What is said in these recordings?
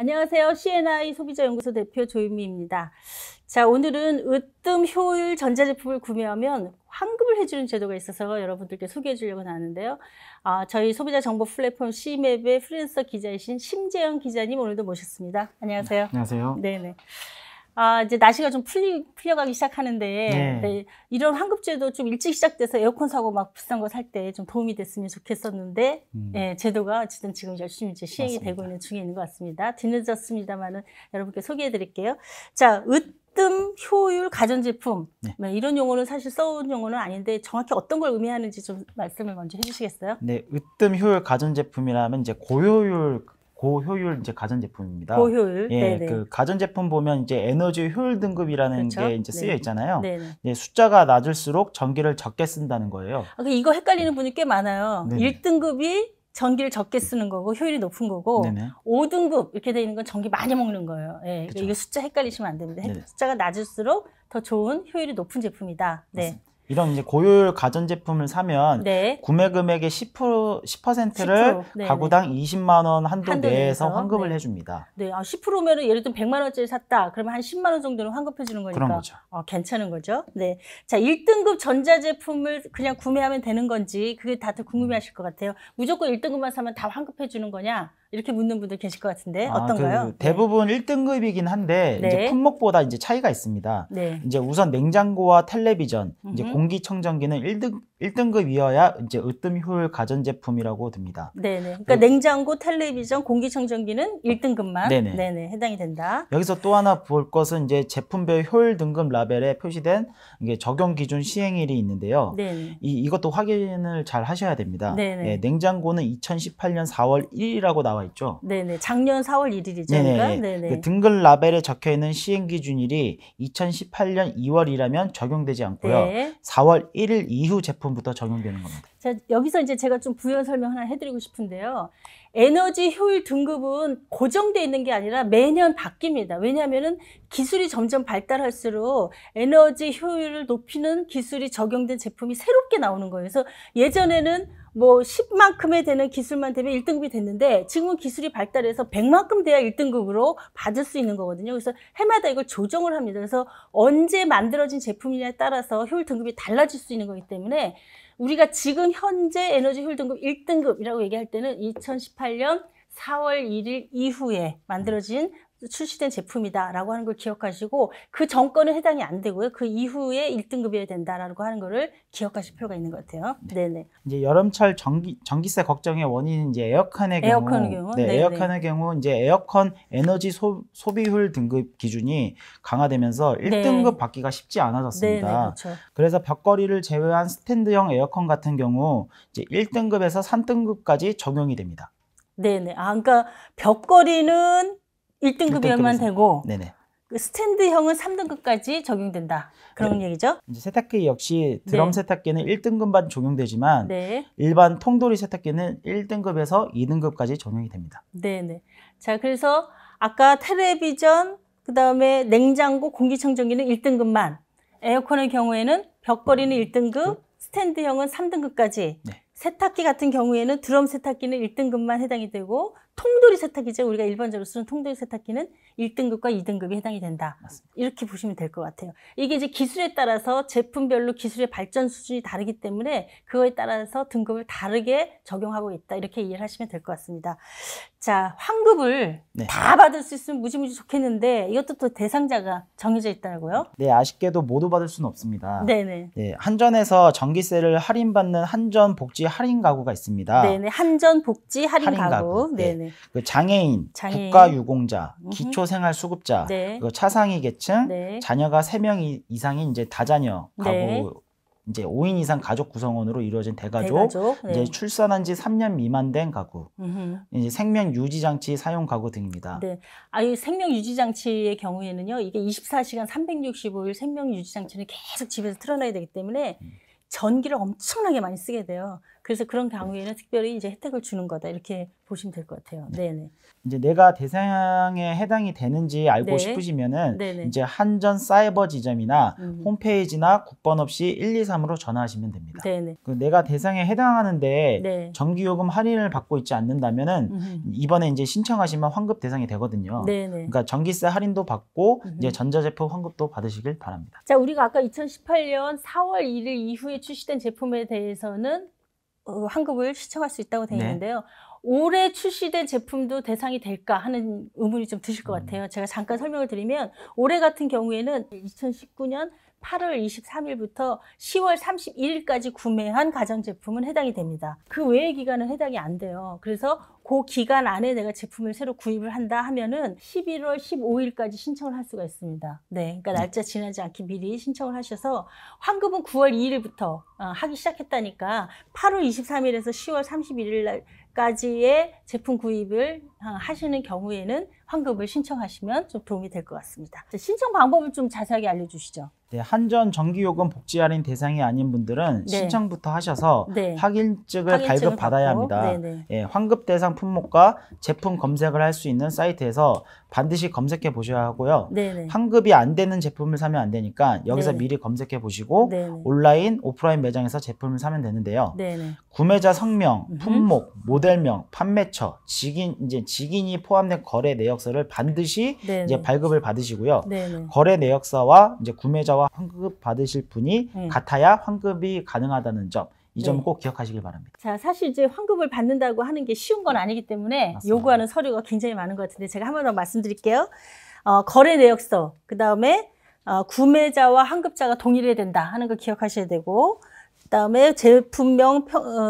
안녕하세요. C&I 소비자연구소 대표 조윤미입니다. 자, 오늘은 으뜸 효율 전자제품을 구매하면 환급을 해주는 제도가 있어서 여러분들께 소개해 주려고 나왔는데요. 저희 소비자 정보 플랫폼 C맵의 프리랜서 기자이신 심재영 기자님 오늘도 모셨습니다. 안녕하세요. 안녕하세요. 네네. 이제 날씨가 좀 풀려가기 시작하는데, 네, 이런 환급제도 좀 일찍 시작돼서 에어컨 사고 막 비싼 거 살 때 좀 도움이 됐으면 좋겠었는데, 네, 제도가 어쨌든 지금 열심히 이제 시행이 맞습니다. 되고 있는 중에 있는 것 같습니다. 뒤늦었습니다만은 여러분께 소개해 드릴게요. 자, 으뜸 효율 가전제품. 네, 이런 용어는 사실 써온 용어는 아닌데 정확히 어떤 걸 의미하는지 좀 말씀을 먼저 해주시겠어요? 네, 으뜸 효율 가전제품이라면 이제 고효율 이제 가전제품입니다. 고효율. 예, 네네. 그 가전제품 보면 이제 에너지 효율 등급이라는 그렇죠? 게 이제 쓰여 있잖아요. 네네. 예, 숫자가 낮을수록 전기를 적게 쓴다는 거예요. 이거 헷갈리는 분이 꽤 많아요. 네네. 1등급이 전기를 적게 쓰는 거고 효율이 높은 거고, 네네. 5등급 이렇게 돼 있는 건 전기 많이 먹는 거예요. 예, 그쵸. 이거 숫자 헷갈리시면 안 됩니다. 네네. 숫자가 낮을수록 더 좋은 효율이 높은 제품이다. 네. 맞습니다. 이런 이제 고효율 가전제품을 사면 네. 구매 금액의 10%를 10%, 가구당 20만 원 한도 한도 내에서 내에서, 환급을 네. 해줍니다. 네, 10%면은 예를 들면 100만 원짜리 샀다. 그러면 한 10만 원 정도는 환급해 주는 거니까. 그런 거죠. 괜찮은 거죠. 네. 자, 1등급 전자제품을 그냥 구매하면 되는 건지 그게 다들 궁금해하실 것 같아요. 무조건 1등급만 사면 다 환급해 주는 거냐? 이렇게 묻는 분들 계실 것 같은데 어떤가요? 대부분 1등급이긴 한데 네. 이제 품목보다 이제 차이가 있습니다. 네. 이제 우선 냉장고와 텔레비전, 이제 공기청정기는 1등급이어야 이제 으뜸 효율 가전제품이라고 듭니다. 네네. 그러니까 냉장고, 텔레비전, 공기청정기는 1등급만 네네. 네네, 해당이 된다. 여기서 또 하나 볼 것은 이제 제품별 효율 등급 라벨에 표시된 이게 적용 기준 시행일이 있는데요. 네네. 이것도 확인을 잘 하셔야 됩니다. 네네. 예, 냉장고는 2018년 4월 1일이라고 나와 있죠. 네네. 작년 4월 1일이죠. 네네. 그러니까? 네네. 그 등급 라벨에 적혀 있는 시행 기준일이 2018년 2월이라면 적용되지 않고요. 네. 4월 1일 이후 제품부터 적용되는 겁니다. 자, 여기서 이제 제가 좀 부연 설명 하나 해드리고 싶은데요. 에너지 효율 등급은 고정되어 있는 게 아니라 매년 바뀝니다. 왜냐하면은 기술이 점점 발달할수록 에너지 효율을 높이는 기술이 적용된 제품이 새롭게 나오는 거예요. 그래서 예전에는 뭐 10만큼에 되는 기술만 되면 1등급이 됐는데 지금은 기술이 발달해서 100만큼 돼야 1등급으로 받을 수 있는 거거든요. 그래서 해마다 이걸 조정을 합니다. 그래서 언제 만들어진 제품이냐에 따라서 효율 등급이 달라질 수 있는 거기 때문에 우리가 지금 현재 에너지 효율 등급 1등급이라고 얘기할 때는 2018년 4월 1일 이후에 만들어진 출시된 제품이다라고 하는 걸 기억하시고 그 전권은 해당이 안 되고요. 그 이후에 1등급이어야 된다라고 하는 거를 기억하실 필요가 있는 것 같아요. 네네. 이제 여름철 전기세 걱정의 원인은 이제 에어컨의 경우, 네, 에어컨의 경우 이제 에어컨 에너지 소비율 등급 기준이 강화되면서 1등급 받기가 쉽지 않아졌습니다. 네네, 그렇죠. 그래서 벽걸이를 제외한 스탠드형 에어컨 같은 경우 이제 1등급에서 3등급까지 적용이 됩니다. 네네. 그러니까 벽걸이는 1등급이어야만 되고 네네. 그 스탠드형은 3등급까지 적용된다. 그런 얘기죠. 이제 세탁기 역시 드럼 세탁기는 1등급만 적용되지만 일반 통돌이 세탁기는 1등급에서 2등급까지 적용이 됩니다. 네네. 자, 그래서 아까 텔레비전, 그 다음에 냉장고, 공기청정기는 1등급만, 에어컨의 경우에는 벽걸이는 1등급, 스탠드형은 3등급까지, 세탁기 같은 경우에는 드럼 세탁기는 1등급만 해당이 되고 통돌이 세탁기죠. 우리가 일반적으로 쓰는 통돌이 세탁기는 1등급과 2등급이 해당이 된다. 맞습니다. 이렇게 보시면 될 것 같아요. 이게 이제 기술에 따라서 제품별로 기술의 발전 수준이 다르기 때문에 그거에 따라서 등급을 다르게 적용하고 있다. 이렇게 이해를 하시면 될 것 같습니다. 자, 환급을 다 받을 수 있으면 무지무지 좋겠는데 이것도 또 대상자가 정해져 있다고요? 네, 아쉽게도 모두 받을 수는 없습니다. 네네. 네, 한전에서 전기세를 할인받는 한전 복지 할인 가구가 있습니다. 네네. 한전 복지 할인 가구. 네네. 그 장애인, 국가유공자, 기초생활수급자, 차상위 계층, 자녀가 3명 이상인 이제 다자녀 가구, 이제 5인 이상 가족 구성원으로 이루어진 대가족, 이제 출산한 지 3년 미만 된 가구, 이제 생명 유지 장치 사용 가구 등입니다. 네. 이 생명 유지 장치의 경우에는요, 이게 24시간 365일 생명 유지 장치는 계속 집에서 틀어놔야 되기 때문에 전기를 엄청나게 많이 쓰게 돼요. 그래서 그런 경우에는 특별히 이제 혜택을 주는 거다 이렇게 보시면 될 것 같아요. 네네. 이제 내가 대상에 해당이 되는지 알고 네. 싶으시면은 네네. 이제 한전 사이버 지점이나 홈페이지나 국번 없이 123으로 전화하시면 됩니다. 네네. 내가 대상에 해당하는데 네. 전기요금 할인을 받고 있지 않는다면은 이번에 이제 신청하시면 환급 대상이 되거든요. 네네. 그러니까 전기세 할인도 받고 이제 전자제품 환급도 받으시길 바랍니다. 자, 우리가 아까 2018년 4월 1일 이후에 출시된 제품에 대해서는 환급을 신청할 수 있다고 되어 있는데요. 올해 출시된 제품도 대상이 될까 하는 의문이 좀 드실 것 같아요. 제가 잠깐 설명을 드리면 올해 같은 경우에는 2019년 8월 23일부터 10월 31일까지 구매한 가전제품은 해당이 됩니다. 그 외의 기간은 해당이 안 돼요. 그래서 그 기간 안에 내가 제품을 새로 구입을 한다 하면은 11월 15일까지 신청을 할 수가 있습니다. 네, 그러니까 날짜 지나지 않게 미리 신청을 하셔서 환급은 9월 2일부터 하기 시작했다니까 8월 23일에서 10월 31일 까지의 제품 구입을 하시는 경우에는 환급을 신청하시면 좀 도움이 될 것 같습니다. 신청 방법을 좀 자세하게 알려주시죠. 네, 한전 전기요금 복지 할인 대상이 아닌 분들은 신청부터 하셔서 확인증을 발급받아야 합니다. 예, 환급 대상 품목과 제품 검색을 할 수 있는 사이트에서 반드시 검색해 보셔야 하고요. 환급이 안 되는 제품을 사면 안 되니까 여기서 미리 검색해 보시고 온라인, 오프라인 매장에서 제품을 사면 되는데요. 구매자 성명, 품목, 모델명, 판매처, 직인이 포함된 거래 내역서를 반드시 이제 발급을 받으시고요. 거래 내역서와 이제 구매자와 환급 받으실 분이 같아야 환급이 가능하다는 점, 이 점 꼭 기억하시길 바랍니다. 자, 사실 이제 환급을 받는다고 하는 게 쉬운 건 아니기 때문에 맞습니다. 요구하는 서류가 굉장히 많은 것 같은데 제가 한 번 더 말씀드릴게요. 거래 내역서, 그 다음에 구매자와 환급자가 동일해야 된다 하는 거 기억하셔야 되고, 그 다음에 제품명,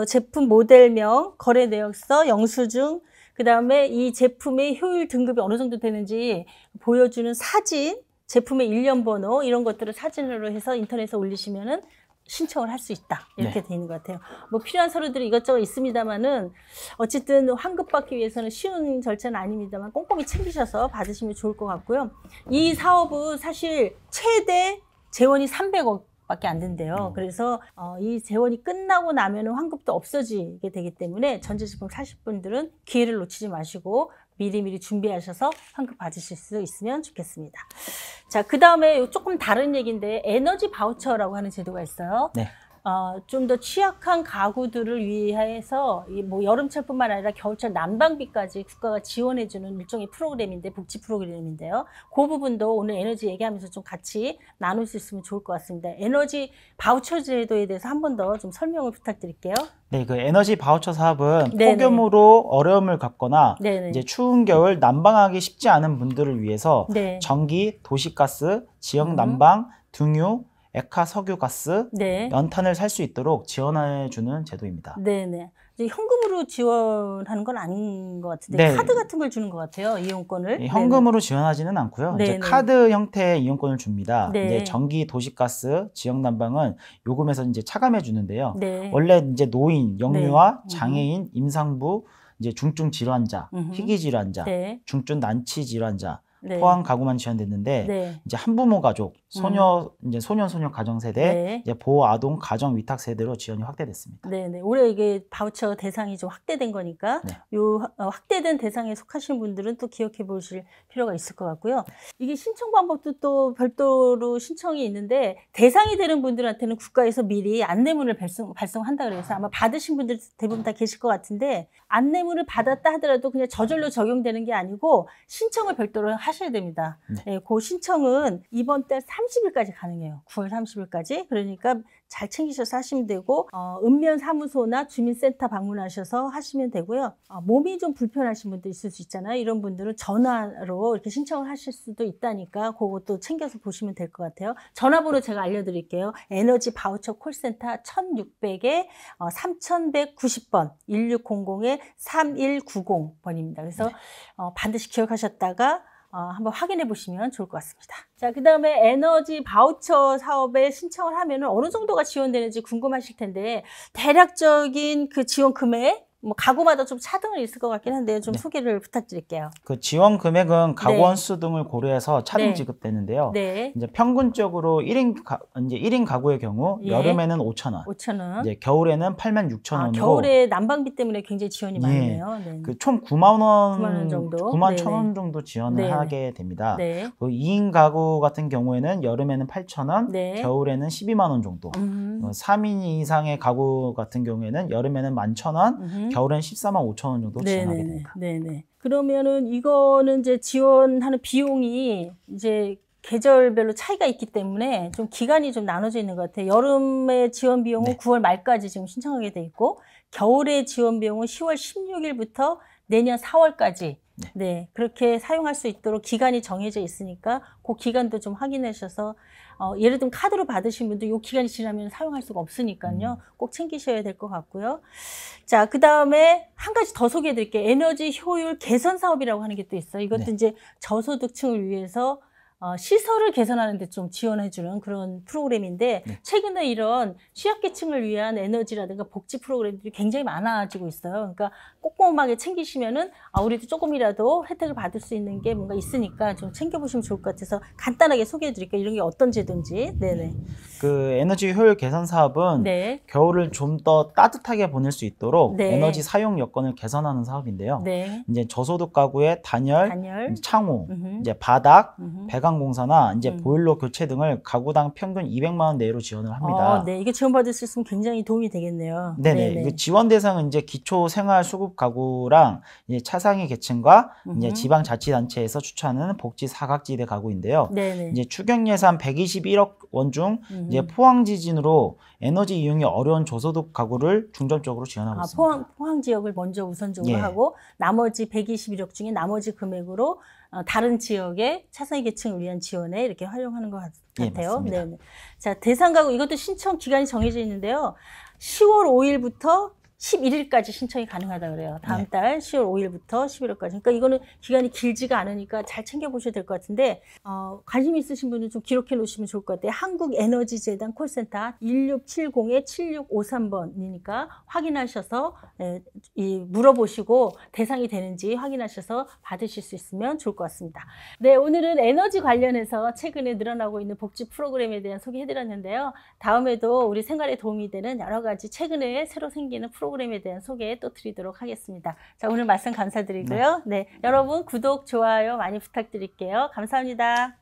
제품 모델명, 거래 내역서, 영수증, 그 다음에 이 제품의 효율 등급이 어느 정도 되는지 보여주는 사진, 제품의 일련 번호 이런 것들을 사진으로 해서 인터넷에 올리시면은 신청을 할 수 있다 이렇게 돼 있는 것 같아요. 뭐 필요한 서류들이 이것저것 있습니다만은 어쨌든 환급 받기 위해서는 쉬운 절차는 아닙니다만 꼼꼼히 챙기셔서 받으시면 좋을 것 같고요. 이 사업은 사실 최대 재원이 300억 밖에 안 된대요. 그래서 이 재원이 끝나고 나면은 환급도 없어지게 되기 때문에 전자제품 사실 분들은 기회를 놓치지 마시고 미리미리 준비하셔서 환급 받으실 수 있으면 좋겠습니다. 자, 그 다음에 조금 다른 얘기인데 에너지 바우처라고 하는 제도가 있어요. 좀 더 취약한 가구들을 위해서 뭐 여름철뿐만 아니라 겨울철 난방비까지 국가가 지원해주는 일종의 프로그램인데 복지 프로그램인데요. 그 부분도 오늘 에너지 얘기하면서 좀 같이 나눌 수 있으면 좋을 것 같습니다. 에너지 바우처 제도에 대해서 한 번 더 좀 설명을 부탁드릴게요. 네, 그 에너지 바우처 사업은 폭염으로 어려움을 겪거나 이제 추운 겨울 난방하기 쉽지 않은 분들을 위해서 전기, 도시가스, 지역 난방, 등유, 액화 석유가스, 연탄을 살 수 있도록 지원해주는 제도입니다. 네네. 현금으로 지원하는 건 아닌 것 같은데 카드 같은 걸 주는 것 같아요. 이용권을. 현금으로 지원하지는 않고요. 이제 카드 형태의 이용권을 줍니다. 이제 전기, 도시가스, 지역 난방은 요금에서 이제 차감해 주는데요. 원래 이제 노인, 영유아, 장애인, 임산부, 이제 중증 질환자, 희귀 질환자, 중증 난치 질환자 포함 가구만 지원됐는데 이제 한부모 가족, 이제 소년 가정 세대, 이제 보호 아동 가정 위탁 세대로 지원이 확대됐습니다. 네네. 올해 이게 바우처 대상이 좀 확대된 거니까 요 확대된 대상에 속하시는 분들은 또 기억해 보실 필요가 있을 것 같고요. 이게 신청 방법도 또 별도로 신청이 있는데 대상이 되는 분들한테는 국가에서 미리 안내문을 발송한다 그래서 아마 받으신 분들 대부분 다 계실 것 같은데 안내문을 받았다 하더라도 그냥 저절로 적용되는 게 아니고 신청을 별도로 하셔야 됩니다. 그 신청은 이번 달 30일까지 가능해요. 9월 30일까지. 그러니까 잘 챙기셔서 하시면 되고 읍면사무소나 주민센터 방문하셔서 하시면 되고요. 몸이 좀 불편하신 분들 있을 수 있잖아요. 이런 분들은 전화로 이렇게 신청을 하실 수도 있다니까 그것도 챙겨서 보시면 될 것 같아요. 전화번호 제가 알려드릴게요. 에너지 바우처 콜센터 1600에 3190번 1600에 3190번입니다. 그래서 반드시 기억하셨다가 한번 확인해 보시면 좋을 것 같습니다. 자, 그 다음에 에너지 바우처 사업에 신청을 하면 어느 정도가 지원되는지 궁금하실 텐데 대략적인 그 지원 금액 뭐 가구마다 좀 차등은 있을 것 같긴 한데 좀 소개를 부탁드릴게요. 그 지원 금액은 가구 원수 등을 고려해서 차등 지급되는데요. 이제 평균적으로 1인 가구의 경우 여름에는 5,000원. 5,000원. 이제 겨울에는 86,000원으로. 겨울에 난방비 때문에 굉장히 지원이 많네요. 그 총 9만 원 정도. 9만 1,000원 정도 지원을 하게 됩니다. 그 2인 가구 같은 경우에는 여름에는 8,000원, 겨울에는 12만 원 정도. 3인 이상의 가구 같은 경우에는 여름에는 11,000원, 겨울에는 14만 5천 원 정도 지원하게 됩니다. 그러면은 이거는 이제 지원하는 비용이 이제 계절별로 차이가 있기 때문에 좀 기간이 좀 나눠져 있는 것 같아요. 여름의 지원 비용은 9월 말까지 지금 신청하게 돼 있고, 겨울의 지원 비용은 10월 16일부터 내년 4월까지 그렇게 사용할 수 있도록 기간이 정해져 있으니까 그 기간도 좀 확인하셔서 예를 들면 카드로 받으신 분도 이 기간이 지나면 사용할 수가 없으니까요. 꼭 챙기셔야 될 것 같고요. 자, 그 다음에 한 가지 더 소개해 드릴게요. 에너지 효율 개선 사업이라고 하는 게 또 있어요. 이것도 이제 저소득층을 위해서 시설을 개선하는 데 좀 지원해주는 그런 프로그램인데 최근에 이런 취약계층을 위한 에너지라든가 복지 프로그램들이 굉장히 많아지고 있어요. 그러니까 꼼꼼하게 챙기시면은 우리도 조금이라도 혜택을 받을 수 있는 게 뭔가 있으니까 좀 챙겨보시면 좋을 것 같아서 간단하게 소개해드릴게요. 이런 게 어떤 제도인지. 그 에너지 효율 개선 사업은 겨울을 좀 더 따뜻하게 보낼 수 있도록 에너지 사용 여건을 개선하는 사업인데요. 이제 저소득 가구의 단열, 창호, 이제 바닥, 배관 공사나 이제 보일러 교체 등을 가구당 평균 200만 원 내로 지원을 합니다. 이게 지원받을 수 있으면 굉장히 도움이 되겠네요. 그 지원 대상은 이제 기초 생활 수급 가구랑 이제 차상위 계층과 이제 지방자치단체에서 추천하는 복지 사각지대 가구인데요. 이제 추경 예산 121억 원 중 이제 포항 지진으로 에너지 이용이 어려운 저소득 가구를 중점적으로 지원하고 있습니다. 포항 지역을 먼저 우선적으로 하고 나머지 121억 중에 나머지 금액으로 다른 지역의 차상위 계층을 위한 지원에 이렇게 활용하는 것 같아요. 자, 대상 가구 이것도 신청 기간이 정해져 있는데요. 10월 5일부터 11일까지 신청이 가능하다 그래요. 다음 달 10월 5일부터 11월까지. 그러니까 이거는 기간이 길지가 않으니까 잘 챙겨보셔야 될 것 같은데 관심 있으신 분은 좀 기록해 놓으시면 좋을 것 같아요. 한국에너지재단 콜센터 1670-7653번이니까 확인하셔서 물어보시고 대상이 되는지 확인하셔서 받으실 수 있으면 좋을 것 같습니다. 네, 오늘은 에너지 관련해서 최근에 늘어나고 있는 복지 프로그램에 대한 소개해드렸는데요. 다음에도 우리 생활에 도움이 되는 여러 가지 최근에 새로 생기는 프로그램에 대한 소개 또 드리도록 하겠습니다. 자, 오늘 말씀 감사드리고요. 여러분 구독, 좋아요 많이 부탁드릴게요. 감사합니다.